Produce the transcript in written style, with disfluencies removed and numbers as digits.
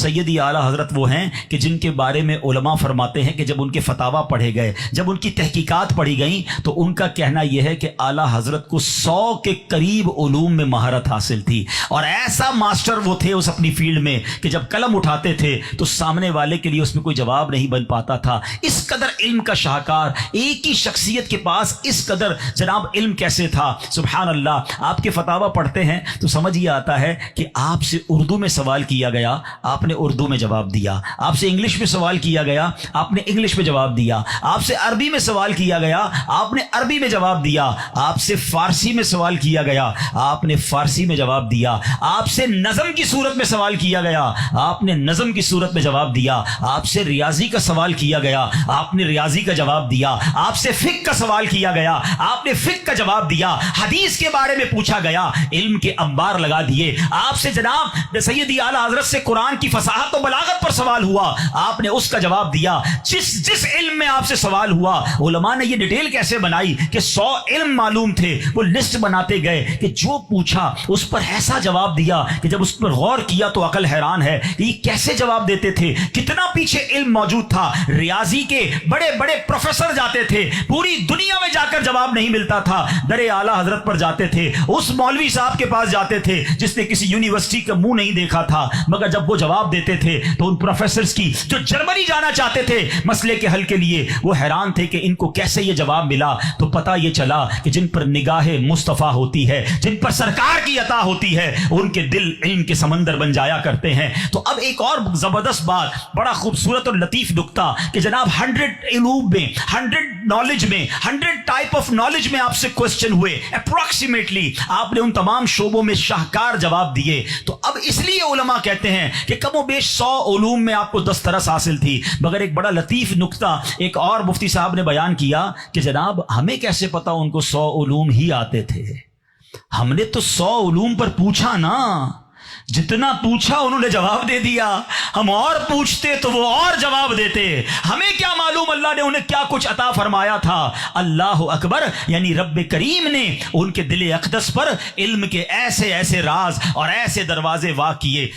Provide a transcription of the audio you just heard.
سیدی اعلیٰ حضرت وہ ہیں کہ جن کے بارے میں علماء فرماتے ہیں کہ جب ان کے فتاوا پڑھے گئے، جب ان کی تحقیقات پڑھی گئیں، تو ان کا کہنا یہ ہے کہ اعلیٰ حضرت کو 100 کے قریب علوم میں مہارت حاصل تھی، اور ایسا ماسٹر وہ تھے اس اپنی فیلڈ میں کہ جب قلم اٹھاتے تھے تو سامنے والے کے لیے اس میں کوئی جواب نہیں بن پاتا تھا۔ اس قدر علم کا شاہکار، ایک ہی شخصیت کے پاس اس قدر جناب علم کیسے تھا؟ سبحان اللہ۔ آپ کے فتاوا پڑھتے ہیں تو سمجھ یہ آتا ہے کہ آپ سے اردو میں سوال کیا گیا، آپ نے اردو میں جواب دیا، آپ سے انگلش میں سوال کیا گیا، آپ نے انگلش میں جواب دیا، آپ سے عربی میں سوال کیا گیا، آپ نے عربی میں جواب دیا، آپ سے فارسی میں سوال کیا گیا، آپ نے فارسی میں جواب دیا، آپ سے نظم کی صورت میں سوال کیا گیا، آپ نے نظم کی صورت میں جواب دیا، آپ سے ریاضی کا سوال کیا گیا، آپ نے ریاضی کا جواب دیا، آپ سے فقہ کا سوال کیا گیا، آپ نے فقہ کا جواب دیا، حدیث کے بارے میں پوچھا گیا، علم کے انبار لگا دیے، آپ سے جناب سیدی اعلیٰ حضرت سے قرآن کی فصاحت و بلاغت پر سوال ہوا، آپ نے اس کا جواب دیا۔ جس علم میں آپ سے سوال ہوا، علماء نے یہ ڈیٹیل کیسے بنائی کہ 100 علم معلوم تھے، وہ لسٹ بناتے گئے کہ جو پوچھا اس پر ایسا جواب دیا کہ جب اس پر غور کیا تو عقل حیران ہے کہ یہ کیسے جواب دیتے تھے، کتنا پیچھے علم موجود تھا۔ ریاضی کے بڑے بڑے پروفیسر جاتے تھے، پوری دنیا میں جا کر جواب نہیں ملتا تھا، در اعلیٰ حضرت پر جاتے تھے، اس مولوی صاحب کے پاس جاتے تھے جس نے کسی یونیورسٹی کا منہ نہیں دیکھا تھا، مگر جب وہ جواب دیتے تھے تو ان پروفیسرز کی جو جرمنی جانا چاہتے تھے مسئلے کے حل کے لیے، وہ حیران تھے کہ ان کو کیسے یہ جواب ملا۔ تو پتہ یہ چلا کہ جن پر نگاہ مصطفیٰ ہوتی ہے، جن پر سرکار کی عطا ہوتی ہے، ان کے دل علم کے سمندر بن جایا کرتے ہیں۔ تو اب ایک اور زبردست بات، بڑا خوبصورت اور لطیف نکتہ کہ جناب 100 علوم میں، 100 نالج میں، 100 ٹائپ آف نالج میں آپ سے کوسچن ہوئے، اپروکسیمیٹلی آپ نے ان تمام شعبوں میں شاہکار جواب دیے۔ تو اب اس لیے علماء کہتے ہیں کہ کم و بیش 100 علوم میں آپ کو دسترس حاصل تھی۔ مگر ایک بڑا لطیف نکتہ ایک اور مفتی صاحب نے بیان کیا کہ جناب ہمیں کیسے پتا ان کو 100 علوم ہی آتے تھے؟ ہم نے تو 100 علوم پر پوچھا نا، جتنا پوچھا انہوں نے جواب دے دیا، ہم اور پوچھتے تو وہ اور جواب دیتے، ہمیں کیا معلوم اللہ نے انہیں کیا کچھ عطا فرمایا تھا۔ اللہ اکبر، یعنی رب کریم نے ان کے دل اقدس پر علم کے ایسے ایسے راز اور ایسے دروازے واقع کیے۔